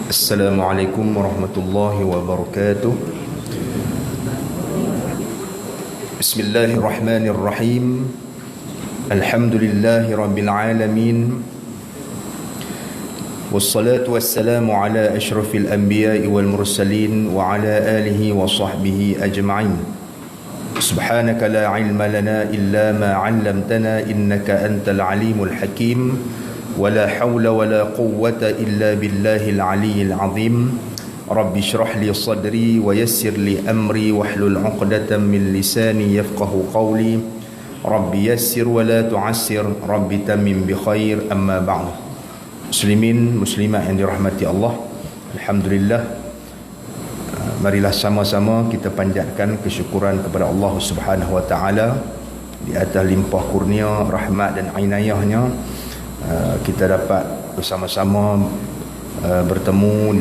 Assalamualaikum warahmatullahi wabarakatuh. Bismillahirrahmanirrahim. Alhamdulillahi rabbil alamin. Wassalatu wassalamu ala asyrafil anbiya'i wal mursalin wa ala alihi wa sahbihi ajma'in. Subhanaka la ilma lana illa ma 'allamtana innaka antal alimul hakim. ولا حول ولا قوة إلا بالله العلي العظيم رب اشرح لي صدري ويسر لي أمري واحلل عقدة من لساني يفقه قولي رب يسر ولا تعسر رب تمم بخير أما بعد. Muslimin muslimat yang dirahmati Allah, alhamdulillah, marilah sama-sama kita panjatkan kesyukuran kepada Allah Subhanahu wa taala di atas limpah kurnia, rahmat dan inayahnya. Kita dapat bersama-sama bertemu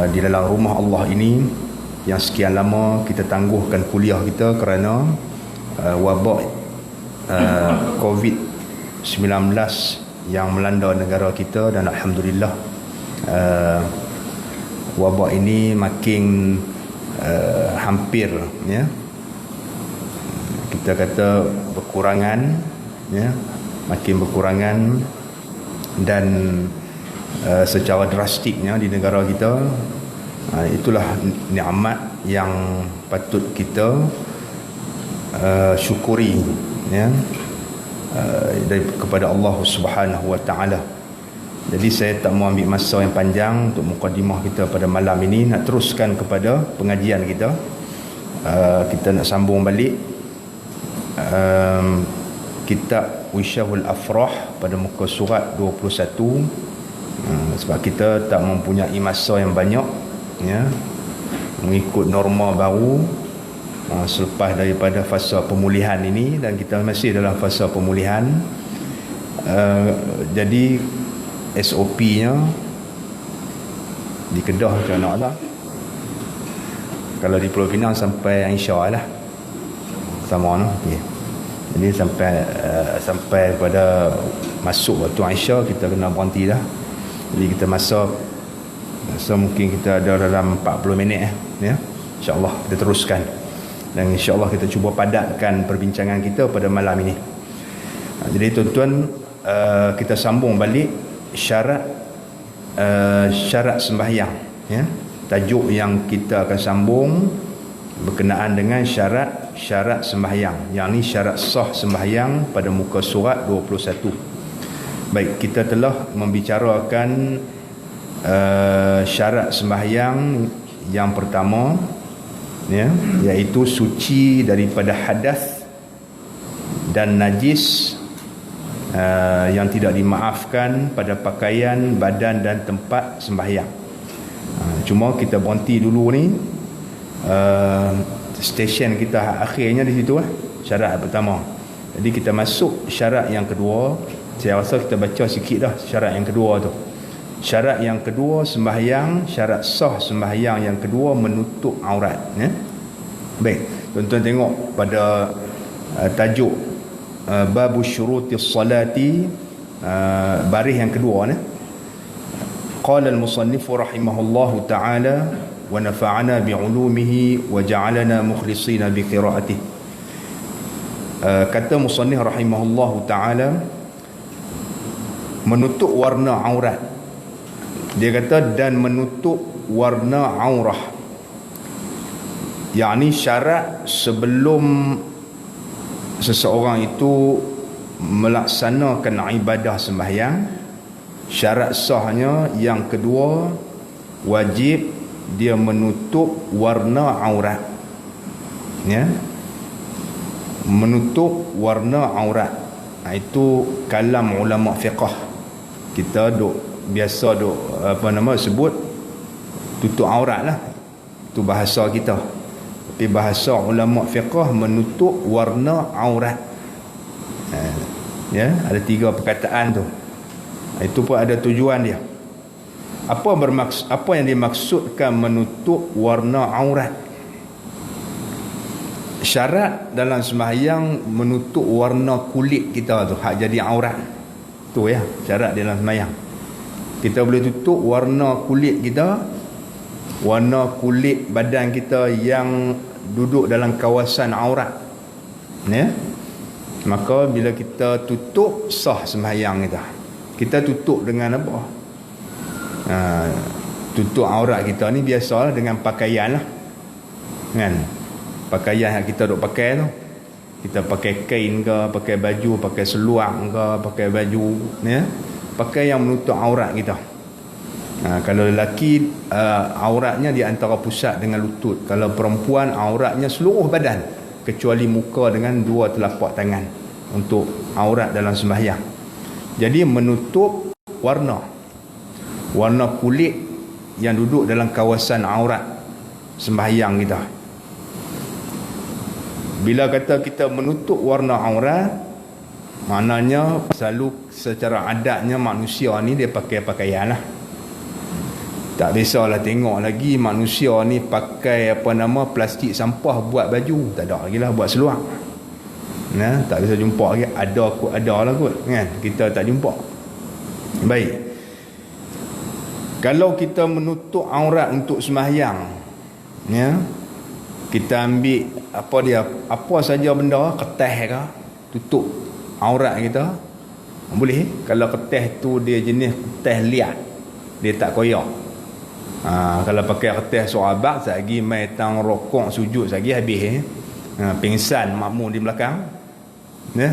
di dalam rumah Allah ini yang sekian lama kita tangguhkan kuliah kita kerana wabak COVID-19 yang melanda negara kita, dan alhamdulillah wabak ini makin hampir, ya, kita kata berkurangan, ya, makin berkurangan, dan secara drastiknya di negara kita. Itulah nikmat yang patut kita syukuri, ya, kepada Allah Subhanahu wa taala. Jadi saya tak mau ambil masa yang panjang untuk mukadimah kita pada malam ini. Nak teruskan kepada pengajian kita. Kita nak sambung balik kitab Wisyahul Afrah pada muka surat 21. Sebab kita tak mempunyai masa yang banyak, ya, mengikut norma baru selepas daripada fasa pemulihan ini, dan kita masih dalam fasa pemulihan. Jadi SOP-nya di Kedah macam mana lah, kalau di Pulau Pinang sampai Insya lah sama, no? Okay. Jadi sampai pada masuk waktu Aisyah kita kena berhenti dah. Jadi kita masa mungkin kita ada dalam 40 minit, ya. InsyaAllah kita teruskan, dan insyaAllah kita cuba padatkan perbincangan kita pada malam ini. Jadi tuan-tuan, kita sambung balik syarat sembahyang, ya. Tajuk yang kita akan sambung berkenaan dengan syarat sembahyang, yang ni syarat sah sembahyang pada muka surat 21. Baik, kita telah membicarakan syarat sembahyang yang pertama, ya, iaitu suci daripada hadas dan najis yang tidak dimaafkan pada pakaian, badan dan tempat sembahyang. Cuma kita berhenti dulu ni, stesen kita akhirnya di situ lah, syarat pertama. Jadi kita masuk syarat yang kedua. Saya rasa kita baca sikit dah syarat yang kedua tu. Syarat yang kedua sembahyang, syarat sah sembahyang yang kedua menutup aurat, ya. Baik, tuan-tuan tengok pada tajuk babu syurutis salati, baris yang kedua ni. Qala al-musannif rahimahullahu ta'ala wa nafa'ana bi'ulumihi wa ja'alana mukhlisina biqira'atih. Kata musannif rahimahullahu ta'ala, menutup warna aurat. Dia kata dan menutup warna aurah, yakni syarat sebelum seseorang itu melaksanakan ibadah sembahyang. Syarat sahnya yang kedua, wajib dia menutup warna aurat, ya, menutup warna aurat. Itu kalam ulama fiqh. Kita biasa sebut tutup aurat lah, itu bahasa kita. Tapi bahasa ulama fiqh menutup warna aurat, ya, ada 3 perkataan tu. Itu pun ada tujuan dia. Apa yang dimaksudkan menutup warna aurat? Syarat dalam sembahyang menutup warna kulit kita tu, hak jadi aurat tu, ya, syarat dalam sembahyang. Kita boleh tutup warna kulit kita, warna kulit badan kita yang duduk dalam kawasan aurat, ya. Maka bila kita tutup, sah sembahyang kita. Kita tutup dengan apa? Tutup aurat kita ni biasalah dengan pakaian lah, kan? Pakaian yang kita duk pakai tu, kita pakai kain ke, pakai baju, pakai seluar ke, pakai baju, ya, pakai yang menutup aurat kita. Kalau lelaki auratnya di antara pusat dengan lutut. Kalau perempuan auratnya seluruh badan kecuali muka dengan dua telapak tangan untuk aurat dalam sembahyang. Jadi menutup warna kulit yang duduk dalam kawasan aurat sembahyang kita. Bila kata kita menutup warna aurat, maknanya selalu secara adatnya manusia ni dia pakai pakaian lah. Tak biasalah tengok lagi manusia ni pakai plastik sampah buat baju. Tak ada lagi lah buat seluar. Nah, tak bisa jumpa lagi. Ada lah kot, kan? Kita tak jumpa. Baik. Kalau kita menutup aurat untuk sembahyang, ya, kita ambil apa saja benda, kertas ke, tutup aurat kita, boleh. Kalau kertas tu dia jenis kertas liat, dia tak koyak. Kalau pakai kertas sahabat, lagi mai tang rokok sujud lagi habis, pingsan makmum di belakang, ya.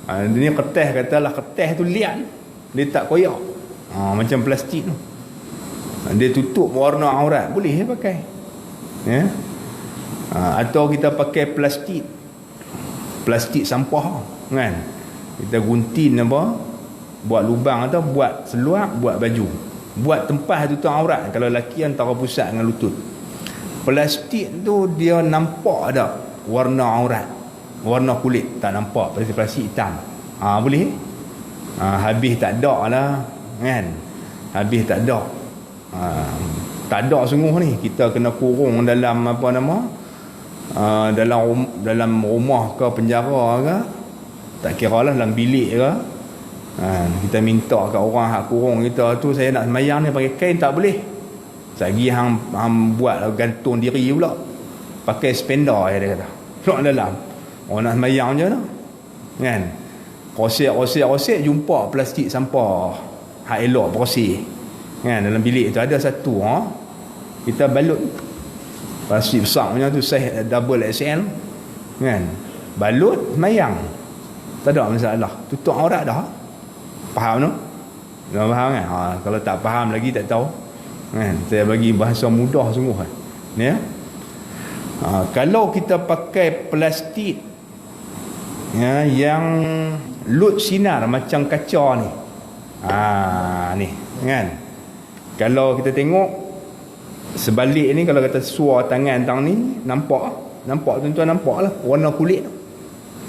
Ini kertas, katalah kertas tu liat, dia tak koyak, macam plastik tu, dia tutup warna aurat, boleh pakai, ya. Atau kita pakai plastik sampah, kan, kita gunting apa, buat lubang atau buat seluar, buat baju, buat tempat tutup aurat. Kalau lelaki antara pusat dengan lutut. Plastik tu dia nampak ada warna aurat, warna kulit tak nampak, plastik hitam, boleh. Habis tak ada lah, kan, habis tak ada. Tak ada sungguh ni, kita kena kurung dalam dalam rumah ke penjara ke, tak kira lah dalam bilik ke, kita minta kat orang hak kurung kita tu, saya nak sembahyang ni pakai kain, tak boleh. Lagi hang buat gantung diri pula, pakai spender, dia kata duduk dalam. Orang nak sembahyang je lah, kan, rosek jumpa plastik sampah hak elok bersih, kan, dalam bilik tu ada satu, kita balut plastik besar punya tu, saiz double XL, kan, balut sembahyang, tak ada masalah, tutup aurat dah. Faham tu? Dah faham kan? Kalau tak faham lagi tak tahu, kan, saya bagi bahasa mudah sungguh, kan, ya. Kalau kita pakai plastik, ya, yang lut sinar macam kaca ni, ni, kan, kalau kita tengok sebalik ni, kalau kata suar tangan tang ni, nampak tuan-tuan, nampak lah warna kulit,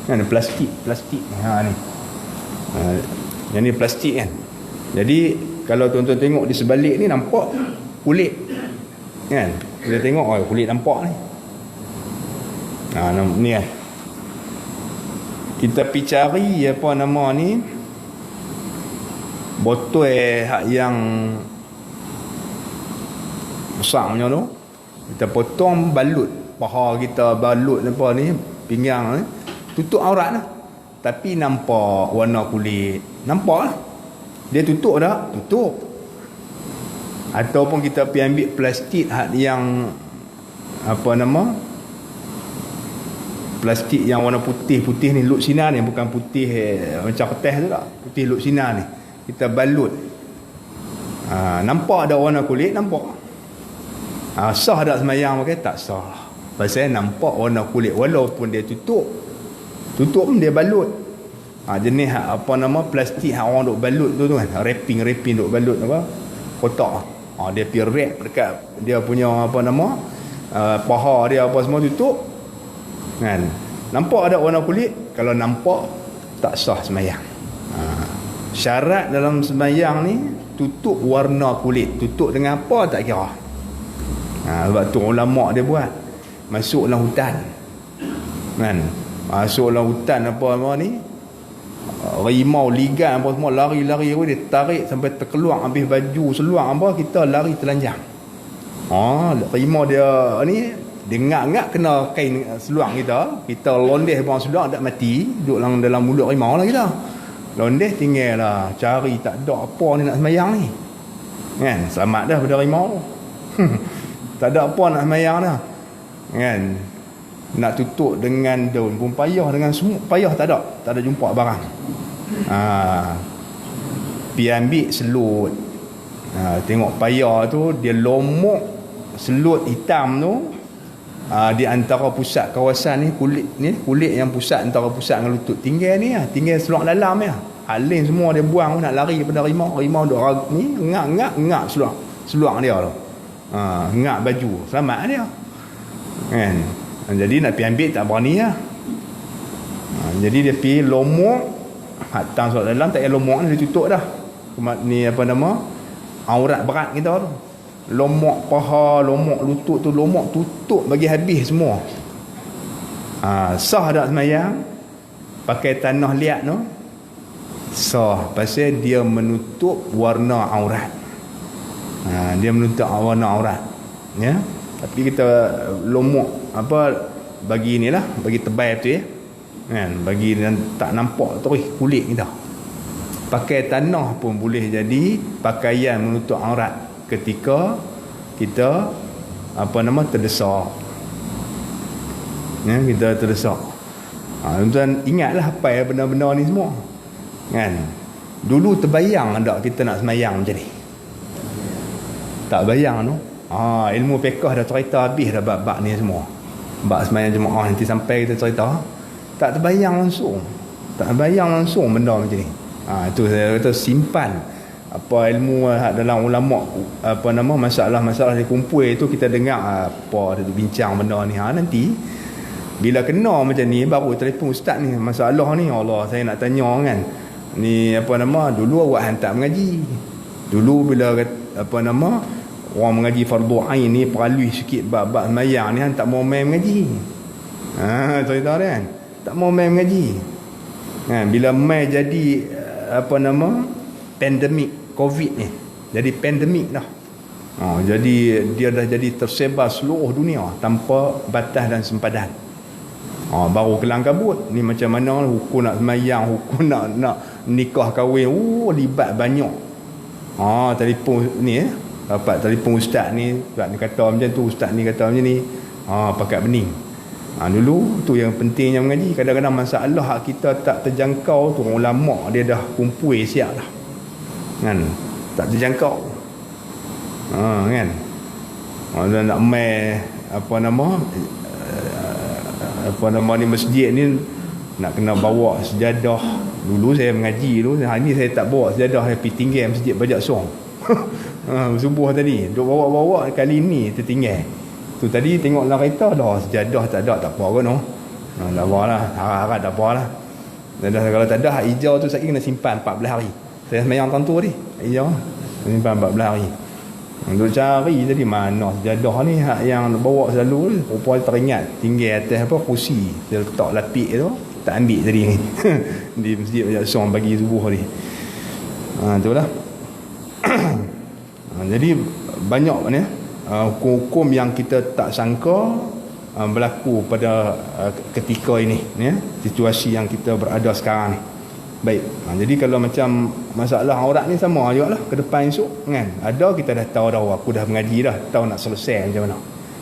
kan, plastik ni, yang ni plastik, kan. Jadi kalau tuan-tuan tengok di sebalik ni, nampak kulit, kan, kita tengok kulit nampak ni, ni, kan. Kita pergi cari botol yang besar macam tu, kita potong, balut paha kita, balut pinggang ni, tutup aurat lah. Tapi nampak warna kulit, nampak lah, dia tutup dah, tutup. Ataupun kita pergi ambil plastik yang plastik yang warna putih ni, lut sinar ni, bukan putih macam kertas tu tak, putih lut sinar ni, kita balut, nampak ada warna kulit, nampak. Sah tak sembahyang pakai? Tak sah, pasal nampak warna kulit, walaupun dia tutup pun dia balut. Jenis plastik yang orang duk balut tu kan, wrapping duk balut kotak, dia pergi wrap dekat dia punya paha dia semua tutup, kan, nampak ada warna kulit. Kalau nampak, tak sah sembahyang. Syarat dalam sembahyang ni tutup warna kulit. Tutup dengan apa tak kira. Sebab tu ulama dia buat, masuk dalam hutan, kan, masuk dalam hutan ni, rimau ligan apa semua lari-lari dia tarik sampai terkeluar habis baju seluar apa, kita lari telanjang. Rimau dia ni dia ngak-ngak kena kain seluar kita londeh bawang seluar tak mati, duduk dalam mulut rimau lah kita. Londeh tinggal lah cari, tak ada apa ni nak semayang ni kan, selamat dah pada rimau. Tak ada apa nak semayang dah kan, nak tutup dengan daun pun payah, dengan semua payah, tak ada jumpa barang. Pi ambil selut, tengok payah tu, dia lomok selut hitam tu di antara pusat kawasan ni, kulit yang pusat antara pusat dengan lutut, tinggal ni tinggal seluar dalam ya. Alin semua dia buang nak lari daripada rimau duk ni ngak seluar dia tu. Ngak baju, selamat dia kan. Jadi nak pergi ambil tak berani lah. Jadi dia pergi lomok, hatang seluar dalam, tak payah lomok ni, dia tutup dah ni apa nama, aurat berat kita tu. Lomok paha, lomok lutut tu, lomok tutup bagi habis semua. Sah tak semayang pakai tanah liat tu? Sah, pasal dia menutup warna aurat. Dia menutup warna aurat ya. Tapi kita lomok apa, bagi inilah, bagi tebal tu ya kan, bagi tak nampak terus kulit kita. Pakai tanah pun boleh jadi pakaian menutup aurat ketika kita apa nama, terdesak ya, kita terdesak. Tuan-tuan ingatlah apa ya benda-benda ni semua kan. Dulu terbayang tak kita nak semayang macam ni? Tak bayang tu. Ilmu fiqh dah cerita habis dah bab-bab ni semua, bab semayang jemaah nanti sampai kita cerita. Tak terbayang langsung, benda macam ni. Itu saya kata simpan apa ilmu dalam ulama, apa nama, masalah-masalah di kumpul itu kita dengar apa dia bincang benda ni. Nanti bila kena macam ni baru telefon ustaz ni, masalah ni Allah saya nak tanya kan. Ni apa nama, dulu awak hantar mengaji. Dulu bila apa nama, orang mengaji fardu ain ni peralui sikit bab-bab semayang ni, tak mau main mengaji. Cerita dia kan, tak mau main mengaji kan. Bila mai jadi apa nama, pandemik COVID ni, jadi pandemik dah. Jadi dia dah jadi tersebar seluruh dunia tanpa batas dan sempadan. Baru kelang kabut ni macam mana hukum nak semayang, hukum nak nikah kahwin, libat banyak. Telefon ni dapat telefon ustaz ni, ustaz ni kata macam tu, ustaz ni kata macam ni. Pakat bening. Dulu tu yang pentingnya mengaji. Kadang-kadang masalah kita tak terjangkau tu, ulama dia dah kumpul siap dah kan, tak terjangkau kan. Dan nak mai apa nama ni, masjid ni nak kena bawa sejadah. Dulu saya mengaji tu, hari ni saya tak bawa sejadah, saya pergi tinggal masjid Bajak Song. Subuh tadi duk bawa-bawa, kali ni tertinggal. Tu tadi tengok dalam kereta dah sejadah, tak ada, tak apa kan no. Tak apa lah, harap tak apa lah. Kalau tak ada hak hijau tu saya kena simpan 14 hari. Saya semayang tentu tadi hijau simpan 14 hari. Duk cari tadi mana sejadah ni, hak yang bawa selalu rupa teringat tinggal atas apa, kursi dia letak lapik tu, tak ambil tadi ni. Di masjid Bajak Song pagi subuh ni. Itulah. Jadi banyak ni hukum-hukum yang kita tak sangka berlaku pada ketika ini ya, situasi yang kita berada sekarang ni. Baik, jadi kalau macam masalah aurat ni sama juga lah ke depan esok kan. Ada kita dah tahu dah, aku dah mengaji dah, tahu nak selesai macam mana.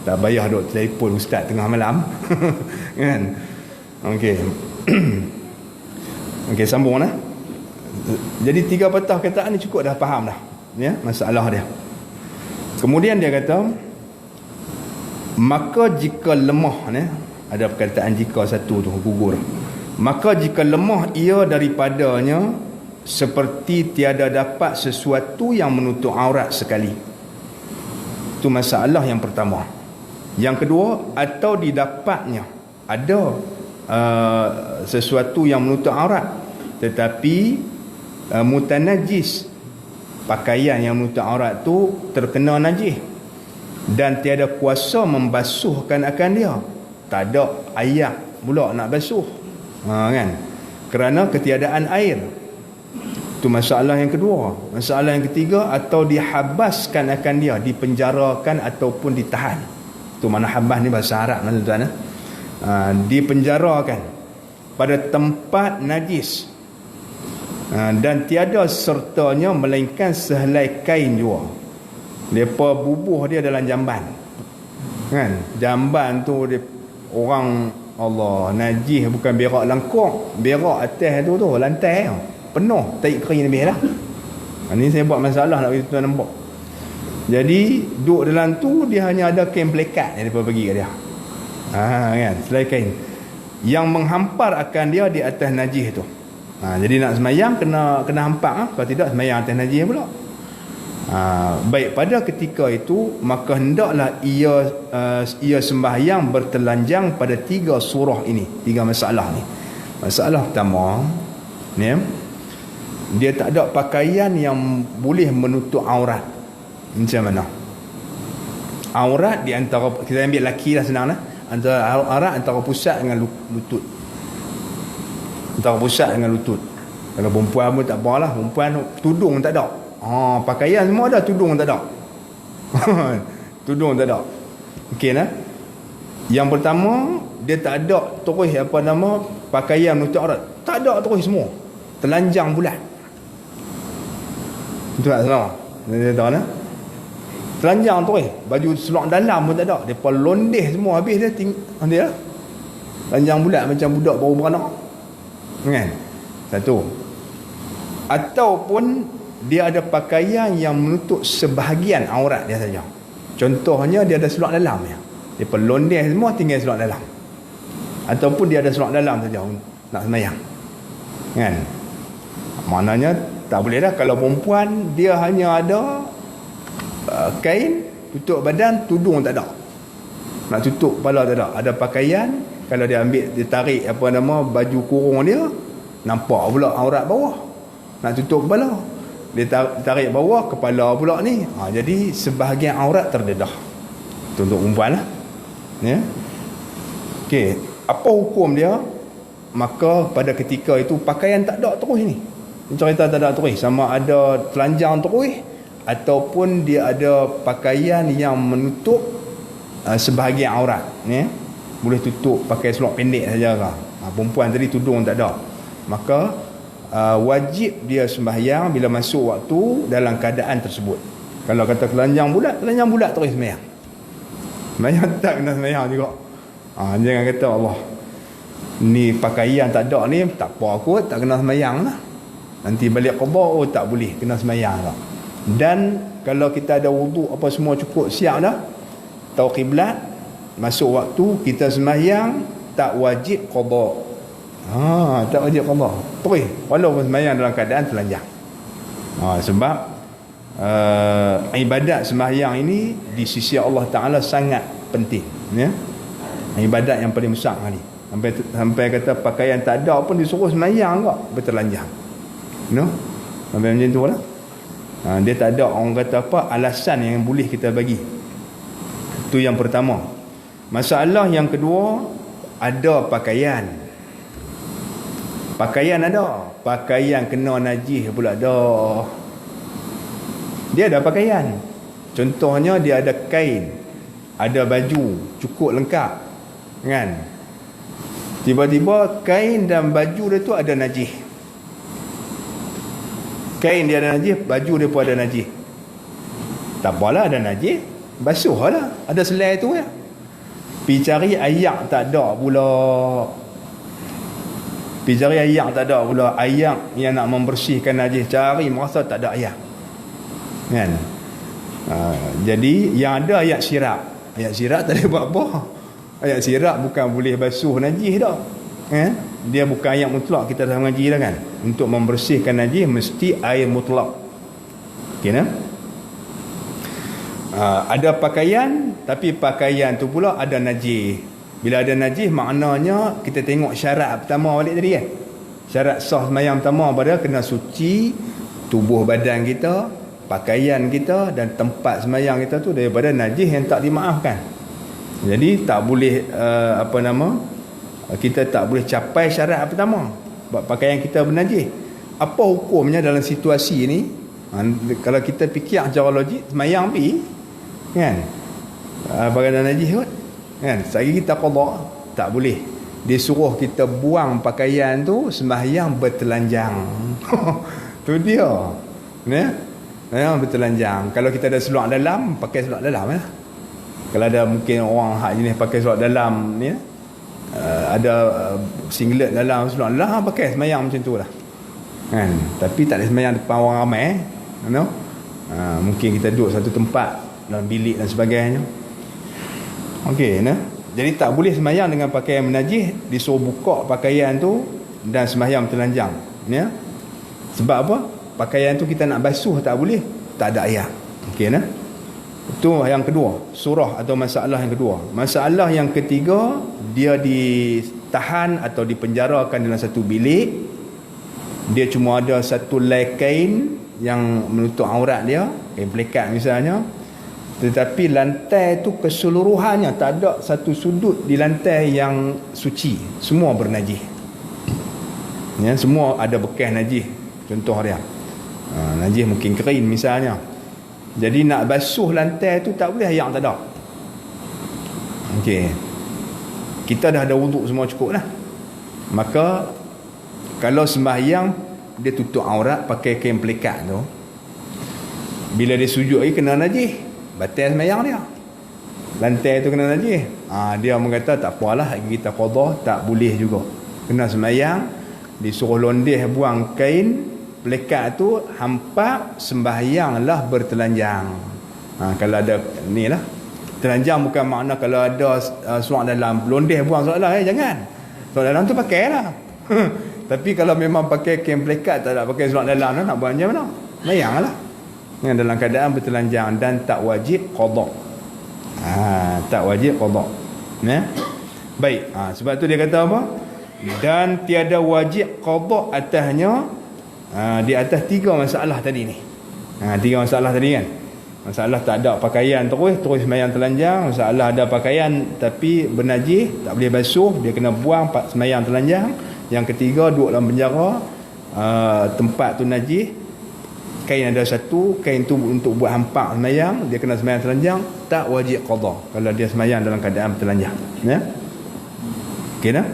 Tak payah duk telefon ustaz tengah malam. Kan. Okey. Okey, sambung lah. Jadi 3 patah kataan ni cukup dah faham dah ya, masalah dia. Kemudian dia kata, maka jika lemah ni, ada perkataan jika satu tu gugur. Maka jika lemah ia daripadanya seperti tiada dapat sesuatu yang menutup aurat sekali. Itu masalah yang pertama. Yang kedua, atau didapatnya ada sesuatu yang menutup aurat tetapi mutanajis, pakaian yang menutup aurat tu terkena najis dan tiada kuasa membasuhkan akan dia. Tak ada ayat pula nak basuh kan. kerana ketiadaan air. Itu masalah yang kedua. Masalah yang ketiga, atau dihabaskan akan dia, dipenjarakan ataupun ditahan. Itu mana habas ni bahasa Arab, tuan-tuan. Dipenjarakan pada tempat najis, dan tiada sertanya melainkan sehelai kain jua. Mereka bubuh dia dalam jamban, kan? Jamban tu dia, orang Allah, najis bukan berak langkuk, berak atas tu lantai penuh taik kering lebih lah. Ni saya buat masalah nak bagi tuan nampak. Jadi duduk dalam tu, dia hanya ada kain pelekat yang mereka bagi kat dia, kan, selai kain yang menghampar akan dia di atas najis tu. Jadi nak semayang kena hampak, kalau tidak semayang atas najis pula. Baik, pada ketika itu maka hendaklah ia sembahyang bertelanjang pada 3 surah ini, 3 masalah ni. Masalah pertama ni, dia tak ada pakaian yang boleh menutup aurat. Macam mana? Aurat di antara, kita ambil lelaki lah, senang lah. Antara aurat antara pusat dengan lutut. Antara pusat dengan lutut. Kalau perempuan pun tak apalah, perempuan tudung tak ada. Pakaian semua ada, tudung tak ada. Tudung tak ada. Okey lah. Yang pertama, dia tak ada terus pakaian menutup aurat. Tak ada terus semua. Telanjang bulat. Itu tak salah. Dia tahu lah. Telanjang terus. Baju seluar dalam pun tak ada. Dia pun londeh semua habis dia dia lah. Telanjang bulat macam budak baru beranak. Kan? Satu. Ataupun dia ada pakaian yang menutup sebahagian aurat dia saja. Contohnya dia ada seluar dalam ya. Dia pelondeh semua, tinggal seluar dalam. Ataupun dia ada seluar dalam saja nak semayang. Kan? Maknanya tak boleh dah. Kalau perempuan dia hanya ada kain tutup badan, tudung tak ada. Nak tutup kepala tak ada. Ada pakaian, kalau dia ambil, dia tarik baju kurung dia, nampak pula aurat bawah. Nak tutup kepala, dia tarik bawah, kepala pula ni. Jadi sebahagian aurat terdedah. Itu untuk perempuan lah. Ya. Okey, apa hukum dia? Maka pada ketika itu pakaian tak ada terus ni. Cerita tak ada terus, sama ada telanjang terus ataupun dia ada pakaian yang menutup sebahagian aurat, ya. Boleh tutup pakai seluar pendek saja ke. Perempuan tadi tudung tak ada. Maka wajib dia sembahyang bila masuk waktu dalam keadaan tersebut. Kalau kata telanjang bulat terus sembahyang. Sembahyang tak kena sembahyang juga. Jangan kata Allah, ni pakaian tak ada ni, tak apa kot, tak kena sembahyang lah. Nanti balik qada, tak boleh, kena sembahyang lah. Dan kalau kita ada wuduk apa semua cukup siap dah, tahu kiblat, masuk waktu kita sembahyang, tak wajib qada. Tak wajib qada. Terus walaupun sembahyang dalam keadaan telanjang. Sebab ibadat sembahyang ini di sisi Allah Taala sangat penting, ya. Ibadat yang paling besar ni. Sampai kata pakaian tak ada pun disuruh sembahyang kok bertelanjang. Sampai macam tu lah. Dia tak ada orang kata alasan yang boleh kita bagi. Itu yang pertama. Masalah yang kedua, ada pakaian. Pakaian ada, pakaian kena najis pula dah. Dia ada pakaian. Contohnya dia ada kain, ada baju, cukup lengkap, kan? Tiba-tiba kain dan baju dia tu ada najis. Kain dia ada najis, baju dia pun ada najis. Tak apalah, ada najis, basuh lah. Ada selai tu ya. Pergi cari ayak tak ada pula. Pergi cari ayak tak ada pula. Ayak yang nak membersihkan najis, cari merasa tak ada ayak, kan? Jadi yang ada ayak sirap. Ayak sirap tak boleh buat apa. Ayak sirap bukan boleh basuh najis dah, kan? Dia bukan ayak mutlak, kita dah mengaji dah kan. Untuk membersihkan najis mesti air mutlak. Okey nah? Ada pakaian, tapi pakaian tu pula ada najis. Bila ada najis, maknanya kita tengok syarat pertama balik tadi kan. Syarat sah sembahyang pertama pada kena suci tubuh badan kita, pakaian kita dan tempat sembahyang kita tu daripada najis yang tak dimaafkan. Jadi tak boleh kita tak boleh capai syarat pertama. pakaian kita bernajis. Apa hukumnya dalam situasi ni? Kalau kita fikir secara logik, semayang pergi kan, pakaian najis kot kan, sehari kita qada, tak boleh. Dia suruh kita buang pakaian tu sembahyang bertelanjang. Tu dia ya, yang bertelanjang. Kalau kita ada seluar dalam, pakai seluar dalam lah. Kalau ada mungkin orang hak jenis pakai seluar dalam ni, ada singlet dalam, seluar dalam, pakai semayang macam tu lah kan. Tapi tak ada semayang depan orang ramai mungkin kita duduk satu tempat dalam bilik dan sebagainya. Okey, jadi tak boleh semayang dengan pakaian menajis. Disuruh buka pakaian tu dan semayang telanjang ya. Sebab apa? Pakaian tu kita nak basuh tak boleh, tak ada air. Okey itu yang kedua, surah atau masalah yang kedua. Masalah yang ketiga, dia ditahan atau dipenjarakan dalam satu bilik. Dia cuma ada satu helai kain yang menutup aurat dia, kain pelikat misalnya. Tetapi lantai tu keseluruhannya tak ada satu sudut di lantai yang suci, semua bernajis ya, semua ada bekas najis. Contoh dia najis mungkin kering misalnya. Jadi nak basuh lantai tu tak boleh, yang tak ada. Okey, kita dah ada wuduk semua cukup lah. Maka kalau sembahyang dia tutup aurat pakai kain pelikat tu, bila dia sujud lagi kena najis, batal sembahyang dia. Lantai tu kena najis, dia mengata tak apalah, kita qada, tak boleh juga, kena sembahyang. Disuruh londeh buang kain pelikat tu, hampa sembahyanglah bertelanjang. Kalau ada ni lah, telanjang bukan makna kalau ada seluar dalam londeh buang seluar dalam, jangan. Seluar dalam tu pakai lah. Tapi kalau memang pakai kain pelikat, tak ada pakai seluar dalam, nak buat macam mana? Sembahyang lah yang dalam keadaan bertelanjang dan tak wajib qada. Tak wajib qada ya? Baik, sebab tu dia kata apa? Dan tiada wajib qada atasnya, di atas tiga masalah tadi ni. Tiga masalah tadi kan. Masalah tak ada pakaian terus sembahyang telanjang. Masalah ada pakaian tapi bernajis, tak boleh basuh, dia kena buang sembahyang telanjang. Yang ketiga, duduk dalam penjara, tempat tu najis, kain ada satu, kain tu untuk buat hampak sembahyang, dia kena sembahyang telanjang, tak wajib qada kalau dia sembahyang dalam keadaan telanjang ya. Okey dah?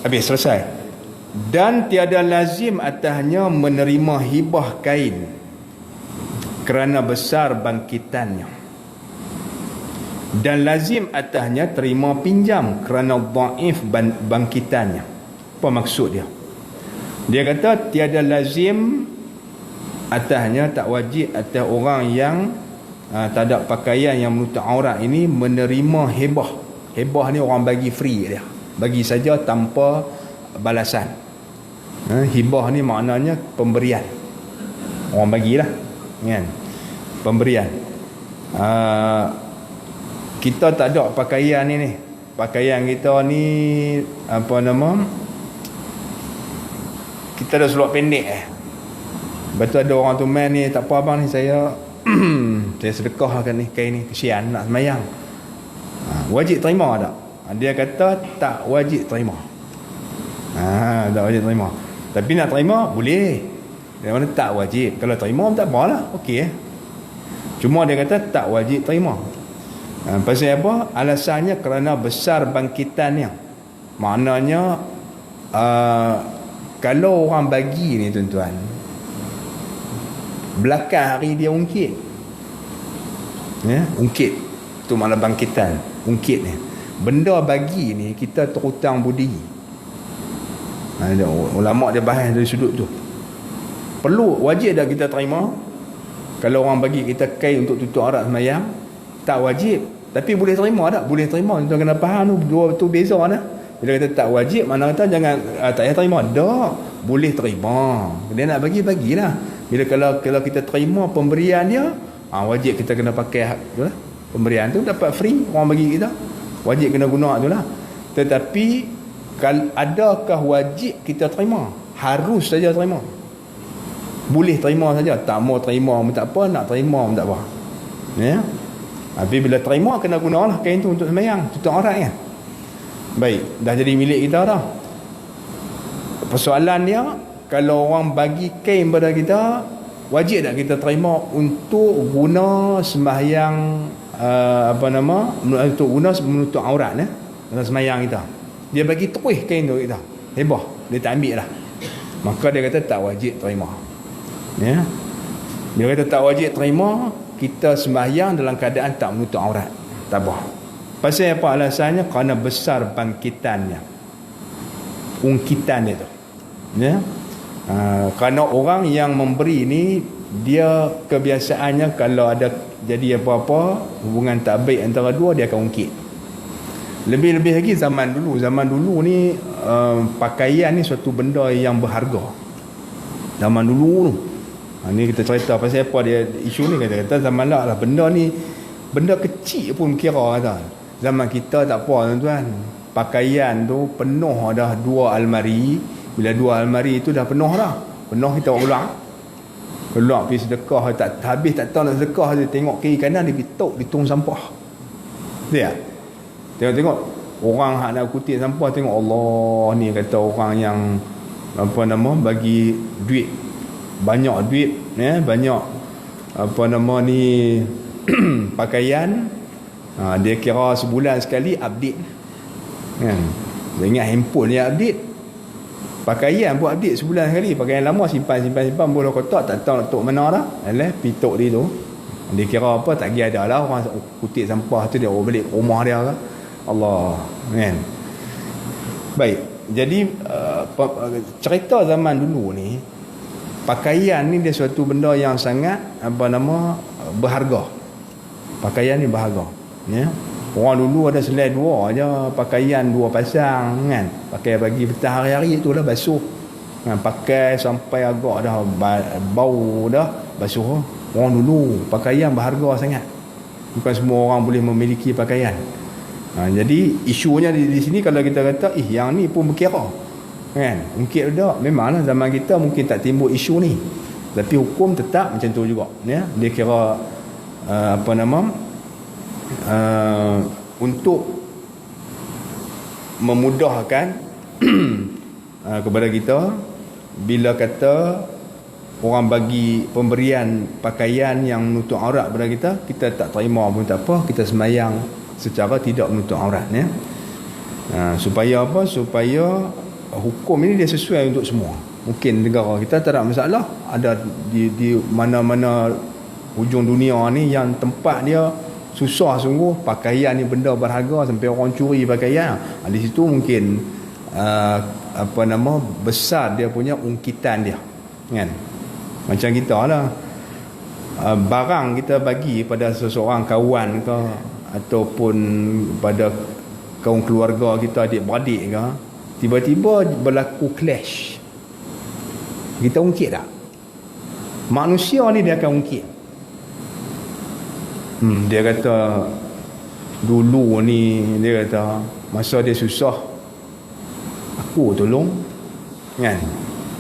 Habis, selesai. Dan tiada lazim atasnya menerima hibah kain kerana besar bangkitannya, dan lazim atasnya terima pinjam kerana dhaif bangkitannya. Apa maksud dia? Dia kata tiada lazim atasnya, tak wajib atas orang yang tak ada pakaian yang menutup aurat ini menerima hibah. Hibah ni orang bagi free dia, bagi saja tanpa balasan. Hibah ni maknanya pemberian, orang bagilah kan, pemberian. Kita tak ada pakaian ni. Pakaian kita ni apa nama? Kita ada seluar pendek Betul ada orang tu main ni, tak apa abang ni, saya saya sedekahkan ni kain ni, kesian nak sembahyang. Wajib terima tak? Dia kata tak wajib terima. Tak wajib terima. Tapi nak terima boleh. Dia mana tak wajib. Kalau terima tak apalah, okey. Cuma dia kata tak wajib terima. Pasal apa? Alasannya kerana besar bangkitannya. Maknanya kalau orang bagi ni tuan-tuan, belakang hari dia ungkit ya, ungkit tu makna bangkitan, ungkit ni. Benda bagi ni kita terhutang budi. Ulama dia bahas dari sudut tu. Perlu, wajib dah kita terima. Kalau orang bagi kita kain untuk tutup aurat sembahyang, tak wajib, tapi boleh terima tak? Boleh terima. Tuan kena faham tu, dua tu beza dah. Bila kata tak wajib, mana kata jangan tak payah terima. Tak, boleh terima. Dia nak bagilah. Bila kalau kita terima pemberian dia, wajib kita kena pakai itulah. Pemberian tu dapat free, orang bagi kita, wajib kena guna itulah. Tetapi adakah wajib kita terima? Harus saja terima. Boleh terima saja, tak mau terima pun tak apa, nak terima pun tak apa ya. Tapi bila terima kena gunalah kain tu untuk sembahyang, tutup aurat kan. Baik, dah jadi milik kita dah. Persoalan dia, kalau orang bagi kain pada kita, wajib tak kita terima untuk guna sembahyang untuk guna menutup aurat dalam sembahyang kita. Dia bagi terus kain tu kita, hebah, dia tak ambil lah. Maka dia kata tak wajib terima. Ya. Dia kata tak wajib terima kita sembahyang dalam keadaan tak menutup aurat. Tak apa. Pasal apa alasannya? Kerana besar bangkitannya, ungkitan dia tu. Ya. Kerana orang yang memberi ni, dia kebiasaannya kalau ada jadi apa-apa hubungan tak baik antara dua, dia akan ungkit. Lebih-lebih lagi zaman dulu ni pakaian ni suatu benda yang berharga. Zaman dulu tu, ni kita cerita pasal apa dia isu ni, kata zaman lah benda ni benda kecil pun kira kata. Zaman kita tak apa tuan-tuan, pakaian tu penuh dah 2 almari. Bila 2 almari tu dah penuh kita keluar pergi sedekah, tak habis tak tahu nak sedekah, dia tengok kiri kanan, dia pituk, dia tong sampah. Dia tengok orang hak nak kutip sampah, tengok Allah ni, kata orang yang bagi duit, banyak duit, banyak pakaian, dia kira sebulan sekali update kan. Dia ingat handphone dia update, pakaian pun update sebulan sekali. Pakaian lama simpan bola kotak, tak tahu nak tok mana dah, pituk dia tu. Dia kira apa, tak ada lah orang kutip sampah tu, dia balik rumah dia kan. Allah kan. Baik, jadi cerita zaman dulu ni, pakaian ni dia suatu benda yang sangat berharga. Pakaian ni berharga, ya. Orang dulu ada selai 2 aja, pakaian 2 pasang kan, pakai bagi petang hari-hari tu dah basuh kan, pakai sampai agak dah bau dah basuh. Orang dulu pakaian berharga sangat, bukan semua orang boleh memiliki pakaian. Jadi isunya di sini, kalau kita kata yang ni pun berkira kan, ungkit tak, memanglah zaman kita mungkin tak timbul isu ni, tapi hukum tetap macam tu juga, ya. Dia kira untuk memudahkan kepada kita, bila kata orang bagi pemberian pakaian yang menutup aurat kepada kita, kita tak terima pun tak apa, kita sembahyang secara tidak menutup aurat, ya. Supaya apa? Supaya hukum ini dia sesuai untuk semua. Mungkin negara kita tak ada masalah, ada di mana-mana hujung dunia ni yang tempat dia susah sungguh, pakaian ni benda berharga sampai orang curi pakaian, di situ mungkin besar dia punya ungkitan dia kan. Macam kita lah, barang kita bagi pada seseorang kawan ke, ataupun pada kaum keluarga kita, adik-beradik ke, tiba-tiba berlaku clash, kita ungkit tak? Manusia ni dia akan ungkit. Dia kata dulu ni, dia kata masa dia susah aku tolong kan,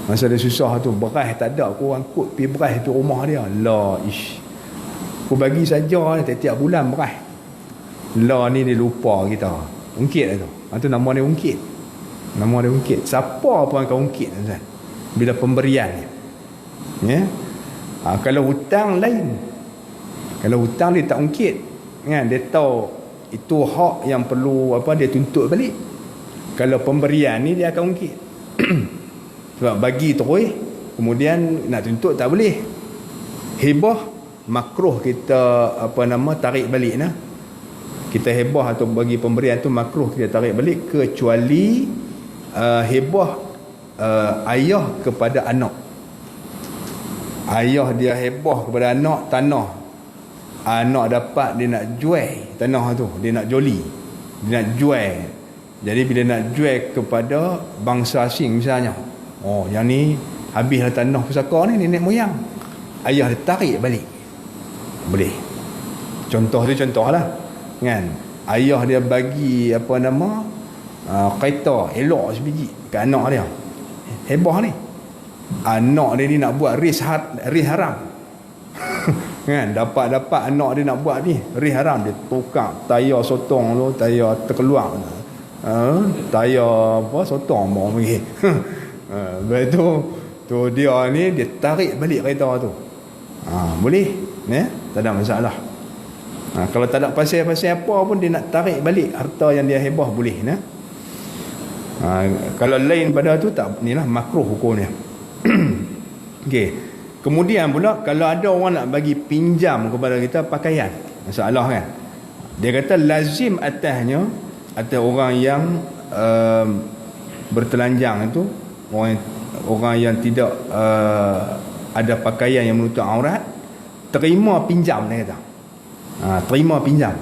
masa dia susah tu beras tak ada, aku angkut pergi beras tu rumah dia, aku bagi saja tiap-tiap bulan beras. Ni dia lupa kita, ungkit lah tu. Itu nama dia ungkit. Nama dia ungkit. Siapa pun akan ungkit kan, bila pemberian ni, ya. Kalau hutang lain. Kalau hutang dia tak ungkit kan, dia tahu itu hak yang perlu dia tuntut balik. Kalau pemberian ni dia akan ungkit. Sebab bagi terus, kemudian nak tuntut tak boleh. Hibah makruh kita tarik balik nah. Kita hibah atau bagi pemberian tu makruh kita tarik balik, kecuali hibah ayah kepada anak. Ayah dia hibah kepada anak tanah, anak dapat, dia nak jual tanah tu, dia nak joli, dia nak jual. Jadi bila nak jual kepada bangsa asing misalnya, yang ni habislah tanah pusaka ni nenek moyang, ayah dia tarik balik, boleh. Contoh lah kan, ayah dia bagi kereta elok sebiji ke anak dia, hebah ni, anak dia ni nak buat ris haram kan, dapat anak dia nak buat ni ris haram, dia tukar tayar sotong tu, tayar terkeluar, tayar sotong mau pergi Lepas tu dia ni dia tarik balik kereta tu. Boleh, tak ada masalah. Kalau tak ada pasal-pasal apa pun dia nak tarik balik harta yang dia hebah boleh. Kalau lain pada tu tak, inilah makruh hukumnya. Okey. Kemudian pula kalau ada orang nak bagi pinjam kepada kita pakaian, masalah kan. Dia kata lazim atasnya atas orang yang bertelanjang itu, orang yang tidak ada pakaian yang menutup aurat, terima pinjam dia kata. Terima pinjam.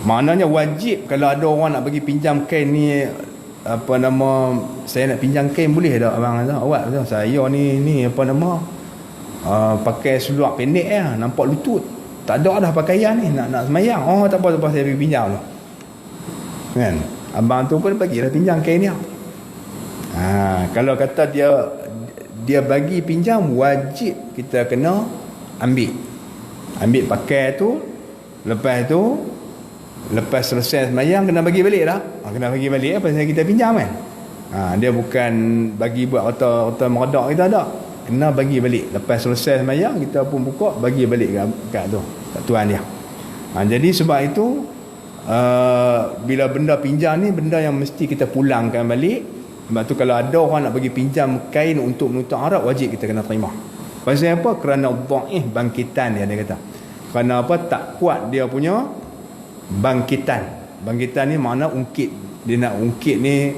Maknanya wajib kalau ada orang nak bagi pinjam kain ni, saya nak pinjam kain boleh tak abang? Awak kata saya ni pakai seluar pendek nampak lutut. Tak ada dah pakaian ni nak semayang. Tak apa saya bagi pinjam lah. Kan? Abang tu pun bagilah pinjam kain ni. Kalau kata dia bagi pinjam, wajib kita kena ambil pakai tu. Lepas selesai semayang kena bagi balik lah. Kena bagi balik pasal kita pinjam kan. Dia bukan bagi buat kata meredak kita tak. Kena bagi balik. Lepas selesai semayang kita pun buka bagi balik kat tu, kat tuan dia. Jadi sebab itu bila benda pinjam ni benda yang mesti kita pulangkan balik. Sebab tu kalau ada orang nak bagi pinjam kain untuk menutup aurat, wajib kita kena terima. Pasal apa? Kerana dhaif bangkitan dia kata. Kerana apa? Tak kuat dia punya bangkitan. Bangkitan ni makna ungkit. Dia nak ungkit ni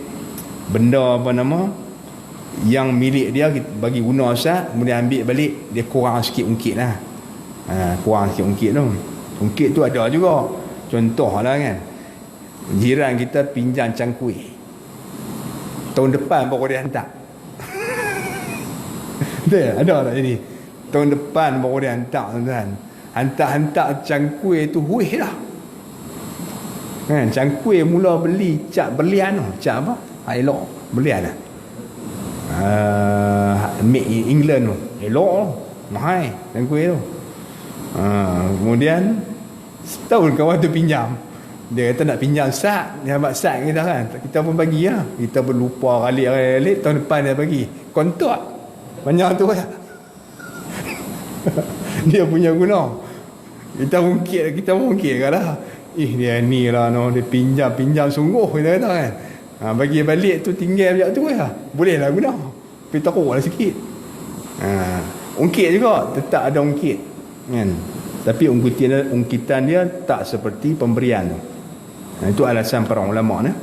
benda yang milik dia bagi guna Ustaz, kemudian ambil balik, dia kurang sikit ungkit lah. Kurang sikit ungkit tu. Ungkit tu ada juga. Contoh lah kan, jiran kita pinjam cangkui, tahun depan baru dia hantar. Ada tak jadi? Tahun depan baru dia hantar tuan. Hantar cangkui tu huih dah kan. Cangkui mula beli cat berlian tu, cat apa? Elok berlian lah. Made in England tu, elok tu, mahal cangkui tu. Kemudian setahun kawan tu pinjam, dia kata nak pinjam sat, dia abang sat kita kan, kita pun bagi lah. Kita pun lupa kali tahun depan dia bagi kontrak banyak tu lah. Dia punya guna, kita mungkin kan lah. Dia ni lah dia pinjam sungguh kita kata kan. Bagi balik tu tinggal sekejap tu lah, boleh lah guna, tapi teruk lah sikit. Ungkit juga tetap ada ungkit kan, tapi ungkitan dia tak seperti pemberian tu. Itu alasan para ulama ni.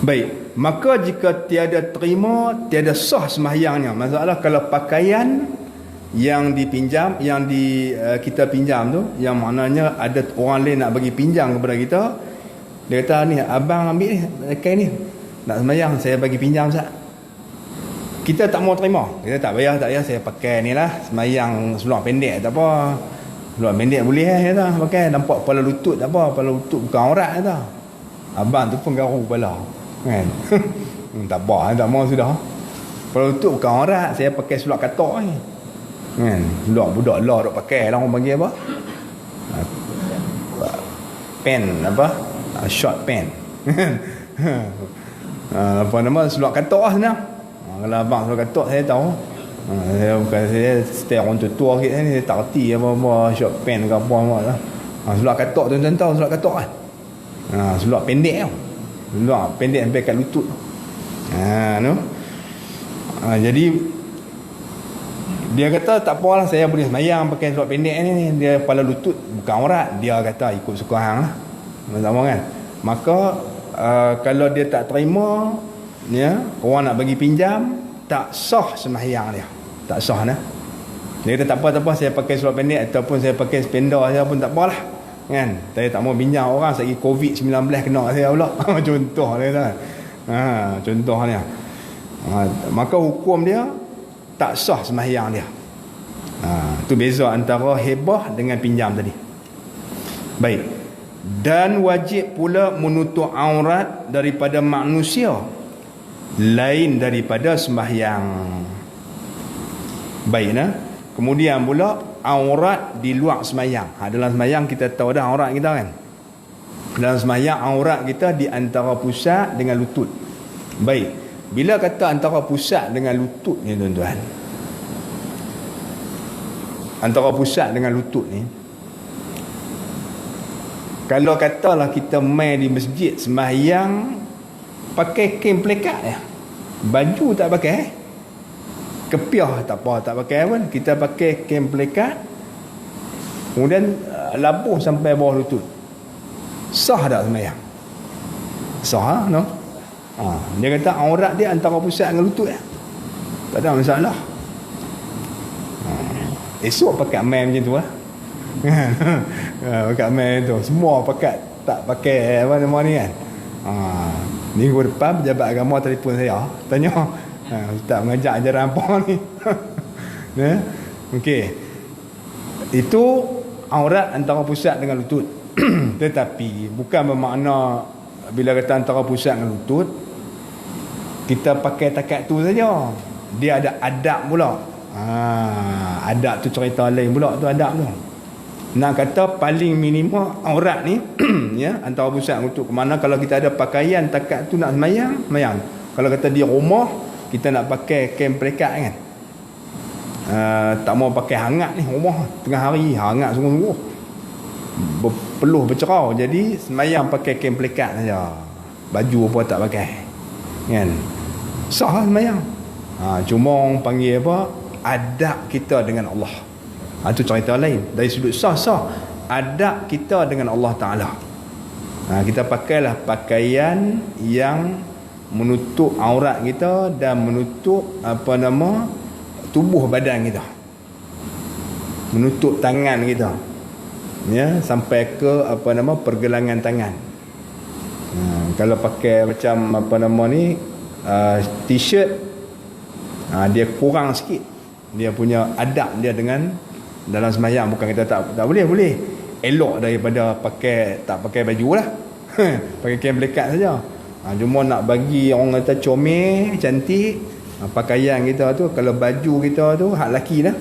Baik, maka jika tiada terima, tiada sah sembahyangnya. Masalah kalau pakaian yang dipinjam, kita pinjam tu, yang maknanya ada orang lain nak bagi pinjam kepada kita, dia kata ni abang ambil ni kain ni nak sembahyang, saya bagi pinjam Ustaz. Kita tak mau terima. Kita tak payah saya pakai ni lah sembahyang seluar pendek tak apa. Seluar pendek boleh kata pakai, nampak kepala lutut tak apa, kepala lutut bukan aurat kata. Abang tu pun garu kepala kan. Tak apa, tak mau sudah. Kepala lutut bukan aurat, saya pakai seluar katok ni kan. Seluar budak lah duk pakai lah, orang panggil apa? Pen apa? Short pen. Apa nama, seluar katok lah senang. Kalau abang seluar katok saya tahu. Saya stay orang tua sikit ni, saya tak reti apa-apa short pen ke apa lah. Seluar katok tuan-tuan tahu seluar katok kan. Seluar pendek tau. Seluar pendek sampai kat lutut. Jadi dia kata tak apalah, saya boleh semayang pakai seluar pendek ni. Dia kepala lutut bukan aurat, dia kata ikut suka hang lah. Sama kan. Maka kalau dia tak terima ya, orang nak bagi pinjam, tak sah sembahyang dia, tak sah nah. Dia kata tak apa saya pakai seluar pendek ataupun saya pakai spender saya pun tak apalah kan. Saya tak mau pinjam orang, lagi COVID-19 kena saya pula. Contoh dia kata. Contohnya. Maka hukum dia tak sah sembahyang dia. Itu beza antara hebah dengan pinjam tadi. Baik. Dan wajib pula menutup aurat daripada manusia lain daripada sembahyang. Baik nah. Kemudian pula aurat di luar sembahyang. Dalam sembahyang kita tahu dah aurat kita kan. Dalam sembahyang aurat kita di antara pusat dengan lutut. Baik. Bila kata antara pusat dengan lutut ni tuan-tuan, antara pusat dengan lutut ni, kalau katalah kita main di masjid sembahyang pakai kain pelekat ya, baju tak pakai, kepiah tak apa, tak pakai pun, kita pakai kain pelekat, kemudian labuh sampai bawah lutut, sah tak sembahyang? Sah, no? Dia kata aurat dia antara pusat dengan lutut ya, tak ada masalah. Esok pakai main macam tu lah. Pakai main tu, semua pakai, tak pakai apa nama ni kan. Minggu depan pejabat agama telefon saya, tanya, Ustaz mengajar ajaran apa ni? Ya? Okey. Itu aurat antara pusat dengan lutut. Tetapi bukan bermakna bila kata antara pusat dengan lutut kita pakai takat tu saja. Dia ada adab pula. Adab tu cerita lain pula tu, adab tu. Nak kata paling minima aurat ni ya, antara pusat dengan lutut. Kemana kalau kita ada pakaian takat tu nak sembahyang. Kalau kata di rumah kita nak pakai kain pelekat kan, tak mau pakai hangat ni, rumah tengah hari hangat sungguh-sungguh, peluh bercerau, jadi sembahyang pakai kain pelekat saja, baju apa tak pakai kan, sah sembahyang. Cuma orang panggil apa, adab kita dengan Allah. Itu cerita lain. Dari sudut sah adab kita dengan Allah Ta'ala. Kita pakailah pakaian yang menutup aurat kita dan menutup tubuh badan kita, menutup tangan kita ya, sampai ke pergelangan tangan. Kalau pakai macam t-shirt, dia kurang sikit, dia punya adab dia dengan dalam sembahyang. Bukan kita tak boleh elok daripada tak pakai baju lah. Pakai kain pelekat saja. Cuma nak bagi orang kata comel, cantik, pakaian kita tu, kalau baju kita tu hak laki dah,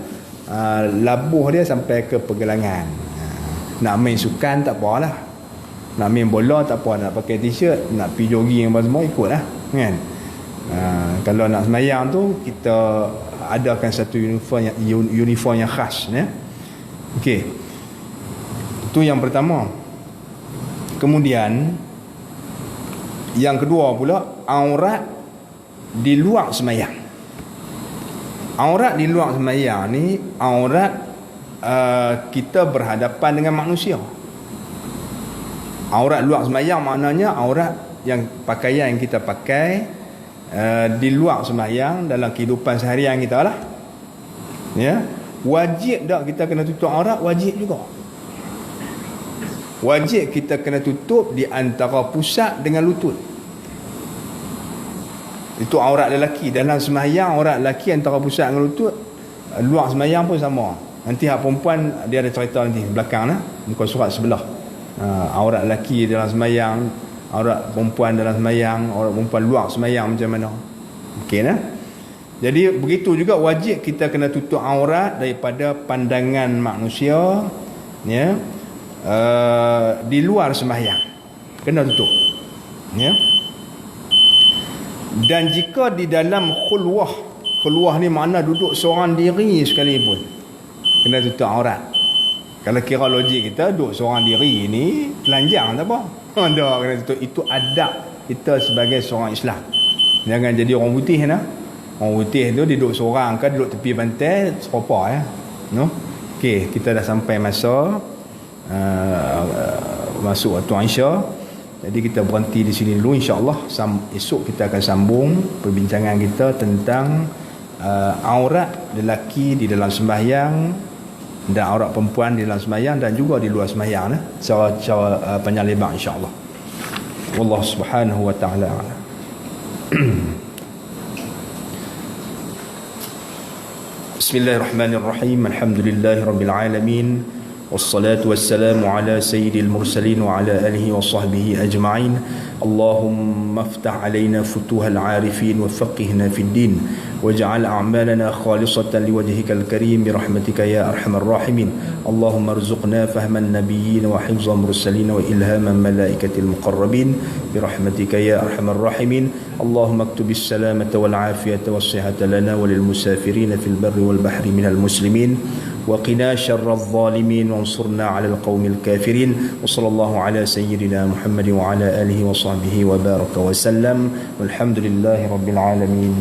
labuh dia sampai ke pergelangan. Nak main sukan tak apalah, nak main bola tak apa, nak pakai t-shirt, nak pergi jogging apa semua ikutlah kan. Kalau nak sembahyang tu kita adakan satu uniform yang khas ya. Okey, itu yang pertama. Kemudian yang kedua pula, aurat di luar sembahyang. Aurat di luar sembahyang ni aurat kita berhadapan dengan manusia. Aurat luar sembahyang maknanya aurat yang pakaian yang kita pakai di luar sembahyang dalam kehidupan seharian kita lah ya. Wajib tak kita kena tutup aurat? Wajib juga. Wajib kita kena tutup di antara pusat dengan lutut. Itu aurat lelaki. Dalam sembahyang aurat lelaki antara pusat dengan lutut. Luar sembahyang pun sama. Nanti hak perempuan dia ada cerita nanti belakang lah, muka surat sebelah. Aurat lelaki dalam sembahyang, aurat perempuan dalam sembahyang, aurat perempuan luar sembahyang macam mana. Okey nah. Jadi begitu juga wajib kita kena tutup aurat daripada pandangan manusia ya, di luar sembahyang. Kena tutup. Ya. Dan jika di dalam khulwah ni makna duduk seorang diri sekalipun, kena tutup aurat. Kalau kira logik kita duduk seorang diri ni telanjang tak apa. Anda kena tutup. Itu adab kita sebagai seorang Islam. Jangan jadi orang putih nah. Orang putih tu duduk seorang ke duduk tepi pantai serupa ya. No? Okey, kita dah sampai masa masuk waktu Isya. Jadi kita berhenti di sini dulu, insya-Allah. Esok kita akan sambung perbincangan kita tentang aurat lelaki di dalam sembahyang dan aurat perempuan di dalam sembahyang dan juga di luar sembahyang secara panjang lebar insya-Allah. Wallahu subhanahu wa ta'ala. Bismillahirrahmanirrahim. Alhamdulillahirabbil alamin. والصلاة والسلام على سيد المرسلين وعلى آله وصحبه أجمعين. اللهم افتح علينا فتوح العارفين وفقهنا في الدين واجعل أعمالنا خالصة لوجهك الكريم برحمتك يا أرحم الراحمين. اللهم ارزقنا فهم النبيين وحفظ المرسلين وإلهام الملائكة المقربين برحمتك يا أرحم الراحمين. اللهم اكتب السلامة والعافية والصحة لنا وللمسافرين في البر والبحر من المسلمين وقنا شر الظالمين وانصرنا على القوم الكافرين. وصلى الله على سيدنا محمد وعلى آله وصحبه وبارك وسلم والحمد لله رب العالمين.